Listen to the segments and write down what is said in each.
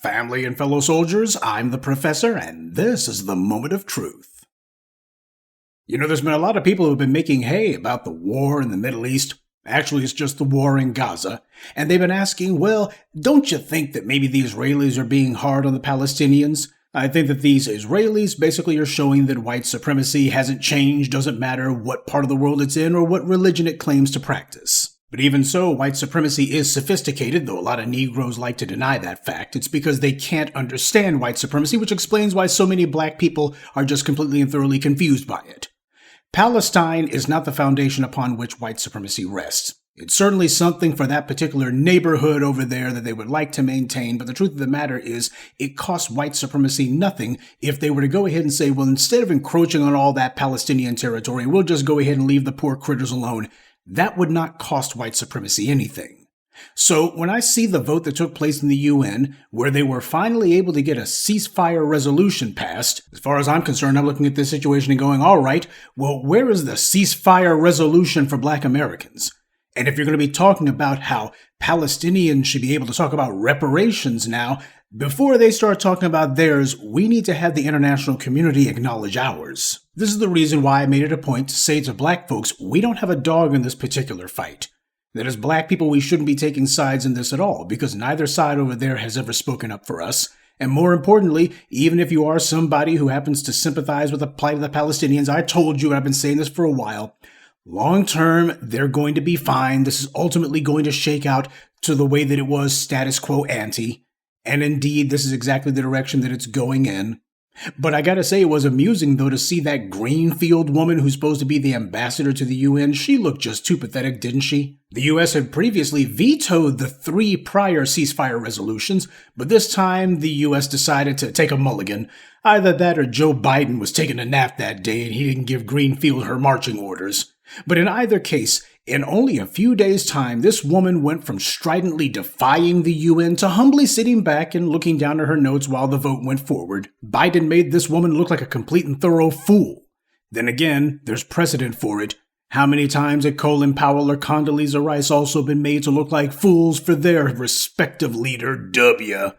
Family and fellow soldiers, I'm the Professor, and this is the Moment of Truth. You know, there's been a lot of people who have been making hay about the war in the Middle East. Actually, it's just the war in Gaza. And they've been asking, well, don't you think that maybe the Israelis are being hard on the Palestinians? I think that these Israelis basically are showing that white supremacy hasn't changed, doesn't matter what part of the world it's in or what religion it claims to practice. But even so, white supremacy is sophisticated, though a lot of Negroes like to deny that fact. It's because they can't understand white supremacy, which explains why so many black people are just completely and thoroughly confused by it. Palestine is not the foundation upon which white supremacy rests. It's certainly something for that particular neighborhood over there that they would like to maintain, but the truth of the matter is it costs white supremacy nothing if they were to go ahead and say, well, instead of encroaching on all that Palestinian territory, we'll just go ahead and leave the poor critters alone. That would not cost white supremacy anything. So when I see the vote that took place in the UN, where they were finally able to get a ceasefire resolution passed, as far as I'm concerned, I'm looking at this situation and going, all right, well, where is the ceasefire resolution for black Americans? And if you're going to be talking about how Palestinians should be able to talk about reparations now, before they start talking about theirs, we need to have the international community acknowledge ours. This is the reason why I made it a point to say to black folks, we don't have a dog in this particular fight. That as black people, we shouldn't be taking sides in this at all, because neither side over there has ever spoken up for us. And more importantly, even if you are somebody who happens to sympathize with the plight of the Palestinians, I told you, and I've been saying this for a while, long term, they're going to be fine. This is ultimately going to shake out to the way that it was status quo ante. And indeed, this is exactly the direction that it's going in. But I gotta say, it was amusing, though, to see that Greenfield woman who's supposed to be the ambassador to the UN. She looked just too pathetic, didn't she? The US had previously vetoed the 3 prior ceasefire resolutions, but this time the US decided to take a mulligan. Either that or Joe Biden was taking a nap that day and he didn't give Greenfield her marching orders. But in either case, in only a few days' time, this woman went from stridently defying the UN to humbly sitting back and looking down at her notes while the vote went forward. Biden made this woman look like a complete and thorough fool. Then again, there's precedent for it. How many times had Colin Powell or Condoleezza Rice also been made to look like fools for their respective leader, W?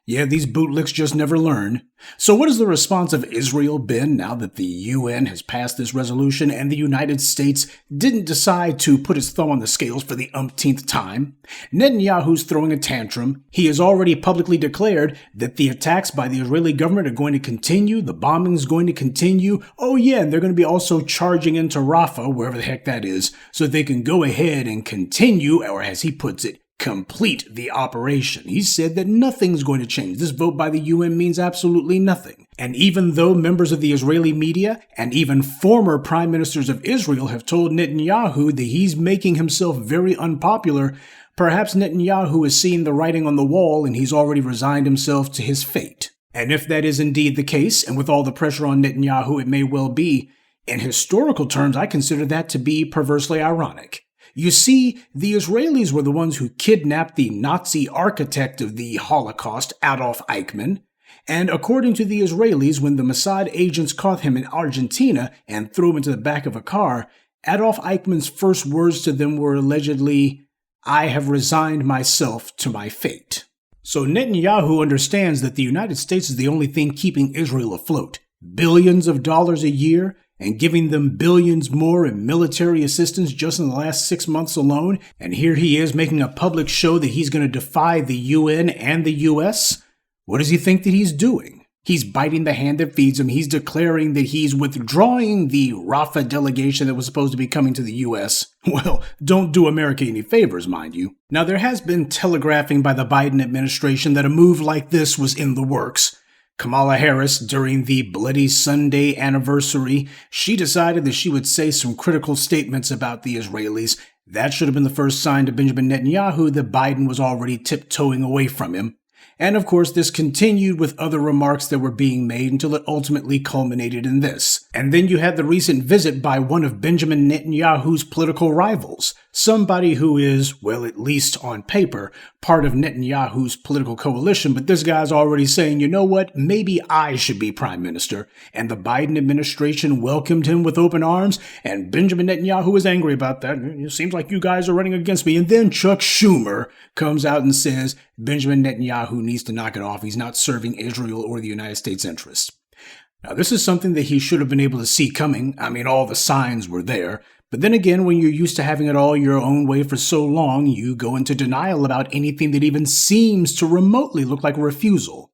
Yeah, these bootlicks just never learn. So what has the response of Israel been now that the UN has passed this resolution and the United States didn't decide to put its thumb on the scales for the umpteenth time? Netanyahu's throwing a tantrum. He has already publicly declared that the attacks by the Israeli government are going to continue, the bombing is going to continue. Oh yeah, and they're going to be also charging into Rafah, wherever the heck that is, so they can go ahead and continue, or as he puts it, complete the operation. He said that nothing's going to change. This vote by the UN means absolutely nothing. And even though members of the Israeli media and even former prime ministers of Israel have told Netanyahu that he's making himself very unpopular, perhaps Netanyahu is seeing the writing on the wall and he's already resigned himself to his fate. And if that is indeed the case, and with all the pressure on Netanyahu it may well be, in historical terms I consider that to be perversely ironic. You see, the Israelis were the ones who kidnapped the Nazi architect of the Holocaust, Adolf Eichmann. And according to the Israelis, when the Mossad agents caught him in Argentina and threw him into the back of a car, Adolf Eichmann's first words to them were allegedly, "I have resigned myself to my fate." So Netanyahu understands that the United States is the only thing keeping Israel afloat. Billions of dollars a year, and giving them billions more in military assistance just in the last 6 months alone, and here he is making a public show that he's going to defy the UN and the US? What does he think that he's doing? He's biting the hand that feeds him. He's declaring that he's withdrawing the Rafah delegation that was supposed to be coming to the US. Well, don't do America any favors, mind you. Now, there has been telegraphing by the Biden administration that a move like this was in the works. Kamala Harris, during the Bloody Sunday anniversary, she decided that she would say some critical statements about the Israelis. That should have been the first sign to Benjamin Netanyahu that Biden was already tiptoeing away from him. And of course, this continued with other remarks that were being made until it ultimately culminated in this. And then you had the recent visit by one of Benjamin Netanyahu's political rivals, somebody who is, well, at least on paper, part of Netanyahu's political coalition, but this guy's already saying, you know what, maybe I should be prime minister. And the Biden administration welcomed him with open arms, and Benjamin Netanyahu was angry about that. It seems like you guys are running against me. And then Chuck Schumer comes out and says Benjamin Netanyahu needs to knock it off. He's not serving Israel or the United States' interests. Now, this is something that he should have been able to see coming. I mean, all the signs were there. But then again, when you're used to having it all your own way for so long, you go into denial about anything that even seems to remotely look like a refusal.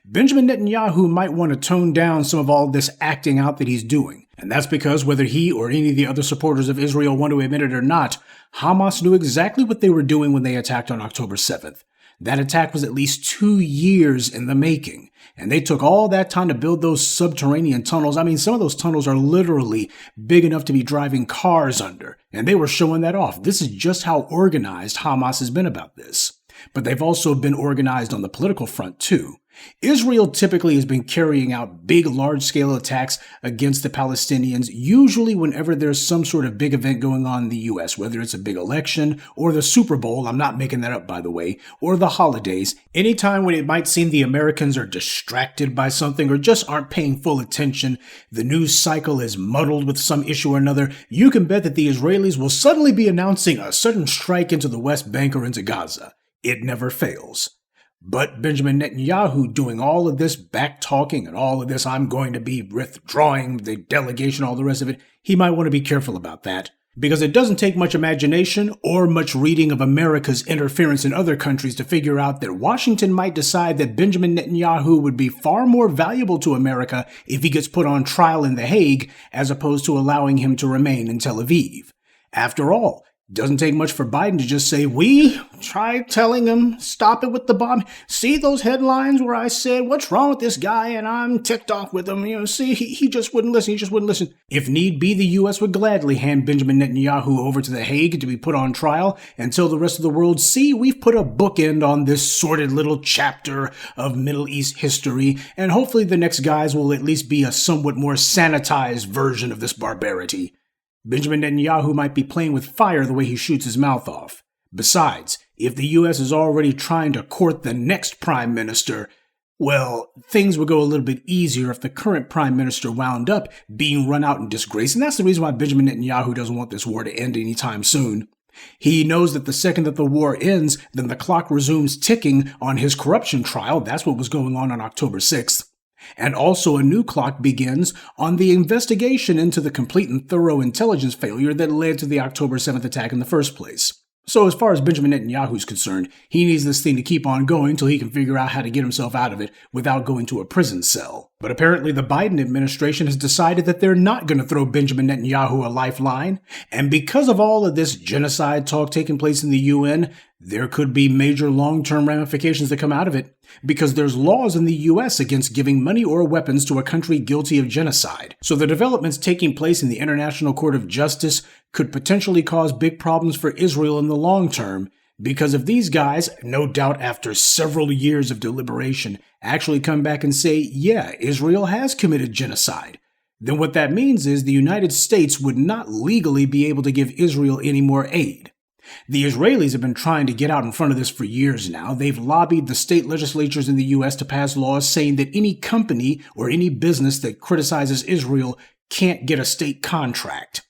Benjamin Netanyahu might want to tone down some of all this acting out that he's doing. And that's because whether he or any of the other supporters of Israel want to admit it or not, Hamas knew exactly what they were doing when they attacked on October 7th. That attack was at least 2 years in the making, and they took all that time to build those subterranean tunnels. I mean, some of those tunnels are literally big enough to be driving cars under, and they were showing that off. This is just how organized Hamas has been about this. But they've also been organized on the political front, too. Israel typically has been carrying out big, large-scale attacks against the Palestinians, usually whenever there's some sort of big event going on in the U.S., whether it's a big election or the Super Bowl, I'm not making that up, by the way, or the holidays. Anytime when it might seem the Americans are distracted by something or just aren't paying full attention, the news cycle is muddled with some issue or another, you can bet that the Israelis will suddenly be announcing a sudden strike into the West Bank or into Gaza. It never fails. But Benjamin Netanyahu doing all of this back-talking and all of this, I'm going to be withdrawing the delegation, all the rest of it, he might want to be careful about that. Because it doesn't take much imagination or much reading of America's interference in other countries to figure out that Washington might decide that Benjamin Netanyahu would be far more valuable to America if he gets put on trial in The Hague as opposed to allowing him to remain in Tel Aviv. After all, doesn't take much for Biden to just say, we tried telling him, stop it with the bomb. See those headlines where I said, what's wrong with this guy? And I'm ticked off with him. See, he just wouldn't listen. He just wouldn't listen. If need be, the U.S. would gladly hand Benjamin Netanyahu over to The Hague to be put on trial and tell the rest of the world, see, we've put a bookend on this sordid little chapter of Middle East history. And hopefully the next guys will at least be a somewhat more sanitized version of this barbarity. Benjamin Netanyahu might be playing with fire the way he shoots his mouth off. Besides, if the U.S. is already trying to court the next prime minister, well, things would go a little bit easier if the current prime minister wound up being run out in disgrace. And that's the reason why Benjamin Netanyahu doesn't want this war to end anytime soon. He knows that the second that the war ends, then the clock resumes ticking on his corruption trial. That's what was going on October 6th. And also a new clock begins on the investigation into the complete and thorough intelligence failure that led to the October 7th attack in the first place. So as far as Benjamin Netanyahu is concerned, he needs this thing to keep on going till he can figure out how to get himself out of it without going to a prison cell. But apparently the Biden administration has decided that they're not going to throw Benjamin Netanyahu a lifeline. And because of all of this genocide talk taking place in the UN, there could be major long-term ramifications that come out of it, because there's laws in the U.S. against giving money or weapons to a country guilty of genocide. So the developments taking place in the International Court of Justice could potentially cause big problems for Israel in the long term, because if these guys, no doubt after several years of deliberation, actually come back and say, yeah, Israel has committed genocide, then what that means is the United States would not legally be able to give Israel any more aid. The Israelis have been trying to get out in front of this for years now. They've lobbied the state legislatures in the U.S. to pass laws saying that any company or any business that criticizes Israel can't get a state contract.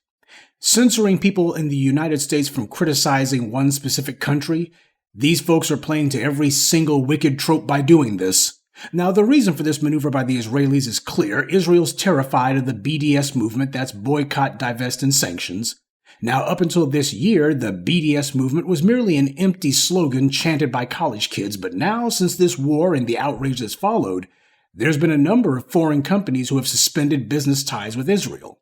Censoring people in the United States from criticizing one specific country, these folks are playing to every single wicked trope by doing this. Now, the reason for this maneuver by the Israelis is clear. Israel's terrified of the BDS movement, that's boycott, divest, and sanctions. Now, up until this year, the BDS movement was merely an empty slogan chanted by college kids, but now, since this war and the outrage that's followed, there's been a number of foreign companies who have suspended business ties with Israel.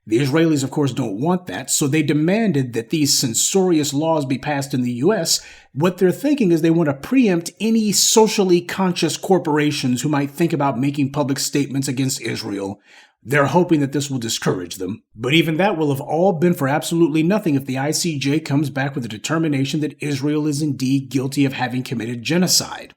The Israelis, of course, don't want that, so they demanded that these censorious laws be passed in the U.S. What they're thinking is they want to preempt any socially conscious corporations who might think about making public statements against Israel. They're hoping that this will discourage them. But even that will have all been for absolutely nothing if the ICJ comes back with a determination that Israel is indeed guilty of having committed genocide.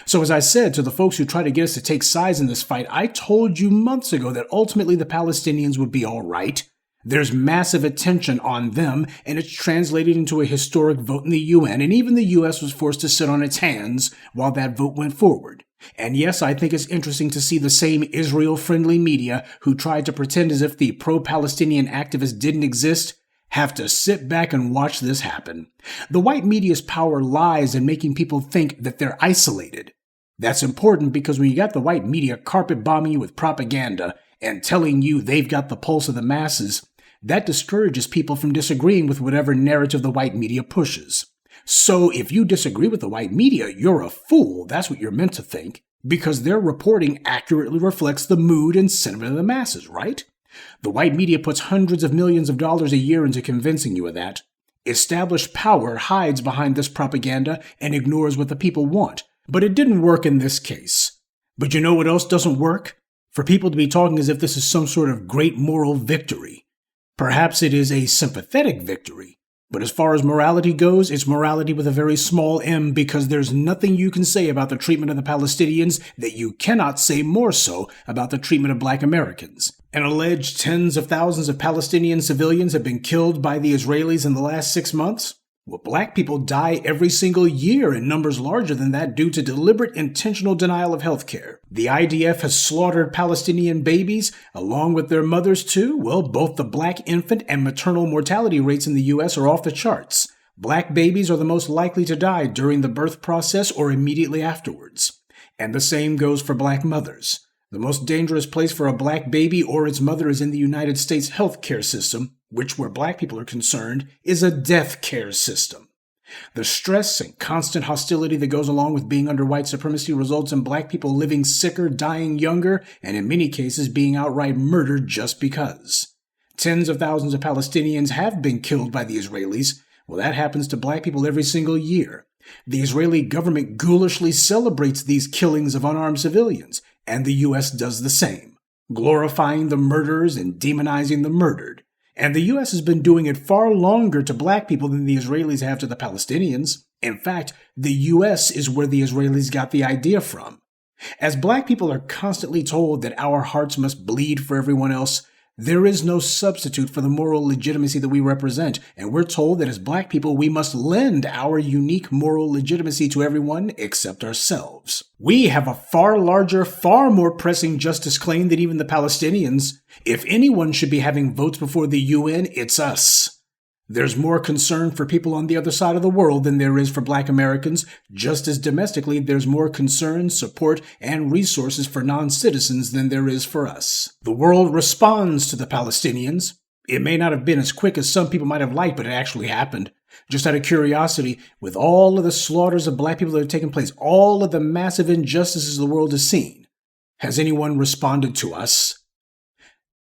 So as I said to the folks who try to get us to take sides in this fight, I told you months ago that ultimately the Palestinians would be all right. There's massive attention on them, and it's translated into a historic vote in the UN, and even the US was forced to sit on its hands while that vote went forward. And yes, I think it's interesting to see the same Israel-friendly media who tried to pretend as if the pro-Palestinian activists didn't exist have to sit back and watch this happen. The white media's power lies in making people think that they're isolated. That's important because when you got the white media carpet bombing you with propaganda and telling you they've got the pulse of the masses, that discourages people from disagreeing with whatever narrative the white media pushes. So if you disagree with the white media, you're a fool. That's what you're meant to think, because their reporting accurately reflects the mood and sentiment of the masses, right? The white media puts hundreds of millions of dollars a year into convincing you of that. Established power hides behind this propaganda and ignores what the people want. But it didn't work in this case. But you know what else doesn't work? For people to be talking as if this is some sort of great moral victory. Perhaps it is a sympathetic victory, but as far as morality goes, it's morality with a very small m, because there's nothing you can say about the treatment of the Palestinians that you cannot say more so about the treatment of Black Americans. An alleged tens of thousands of Palestinian civilians have been killed by the Israelis in the last 6 months. Well, Black people die every single year in numbers larger than that due to deliberate, intentional denial of health care. The IDF has slaughtered Palestinian babies, along with their mothers too. Well, both the Black infant and maternal mortality rates in the U.S. are off the charts. Black babies are the most likely to die during the birth process or immediately afterwards. And the same goes for Black mothers. The most dangerous place for a Black baby or its mother is in the United States healthcare system, which, where Black people are concerned, is a death care system. The stress and constant hostility that goes along with being under white supremacy results in Black people living sicker, dying younger, and in many cases being outright murdered just because. Tens of thousands of Palestinians have been killed by the Israelis. Well, that happens to Black people every single year. The Israeli government ghoulishly celebrates these killings of unarmed civilians, and the U.S. does the same, glorifying the murderers and demonizing the murdered. And the U.S. has been doing it far longer to Black people than the Israelis have to the Palestinians. In fact, the U.S. is where the Israelis got the idea from. As Black people are constantly told that our hearts must bleed for everyone else, there is no substitute for the moral legitimacy that we represent, and we're told that as Black people we must lend our unique moral legitimacy to everyone except ourselves. We have a far larger, far more pressing justice claim than even the Palestinians. If anyone should be having votes before the UN, it's us. There's more concern for people on the other side of the world than there is for Black Americans, just as domestically there's more concern, support, and resources for non-citizens than there is for us. The world responds to the Palestinians. It may not have been as quick as some people might have liked, but it actually happened. Just out of curiosity, with all of the slaughters of Black people that have taken place, all of the massive injustices the world has seen, has anyone responded to us?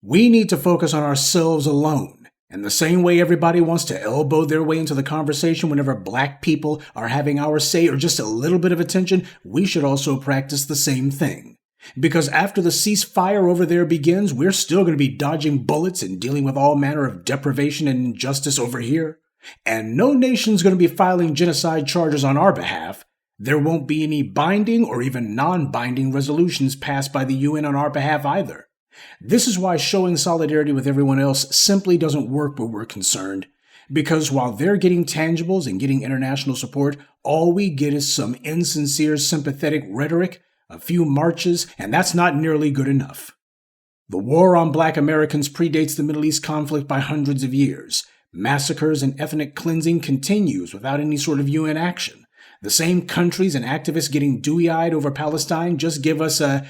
We need to focus on ourselves alone. And the same way everybody wants to elbow their way into the conversation whenever Black people are having our say or just a little bit of attention, we should also practice the same thing. Because after the ceasefire over there begins, we're still going to be dodging bullets and dealing with all manner of deprivation and injustice over here. And no nation's going to be filing genocide charges on our behalf. There won't be any binding or even non-binding resolutions passed by the UN on our behalf either. This is why showing solidarity with everyone else simply doesn't work where we're concerned, because while they're getting tangibles and getting international support, all we get is some insincere, sympathetic rhetoric, a few marches, and that's not nearly good enough. The war on Black Americans predates the Middle East conflict by hundreds of years. Massacres and ethnic cleansing continues without any sort of UN action. The same countries and activists getting dewy-eyed over Palestine just give us a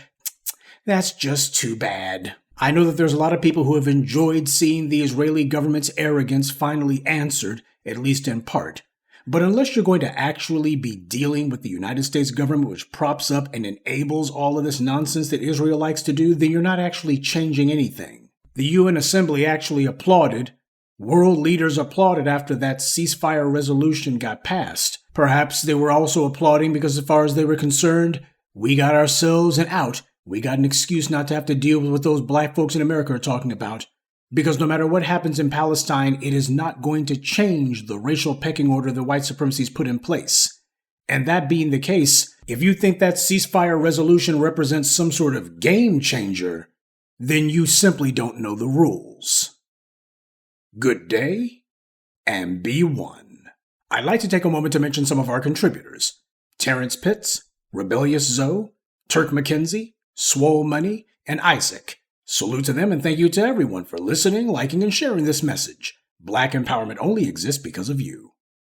"that's just too bad." I know that there's a lot of people who have enjoyed seeing the Israeli government's arrogance finally answered, at least in part. But unless you're going to actually be dealing with the United States government, which props up and enables all of this nonsense that Israel likes to do, then you're not actually changing anything. The UN Assembly actually applauded. World leaders applauded after that ceasefire resolution got passed. Perhaps they were also applauding because as far as they were concerned, we got ourselves an out. We got an excuse not to have to deal with what those Black folks in America are talking about. Because no matter what happens in Palestine, it is not going to change the racial pecking order that white supremacy's put in place. And that being the case, if you think that ceasefire resolution represents some sort of game changer, then you simply don't know the rules. good day, and be one. I'd like to take a moment to mention some of our contributors: Terrence Pitts, Rebellious Zoe, Turk McKenzie, Swole Money, and Isaac. Salute to them and thank you to everyone for listening, liking, and sharing this message. Black empowerment only exists because of you.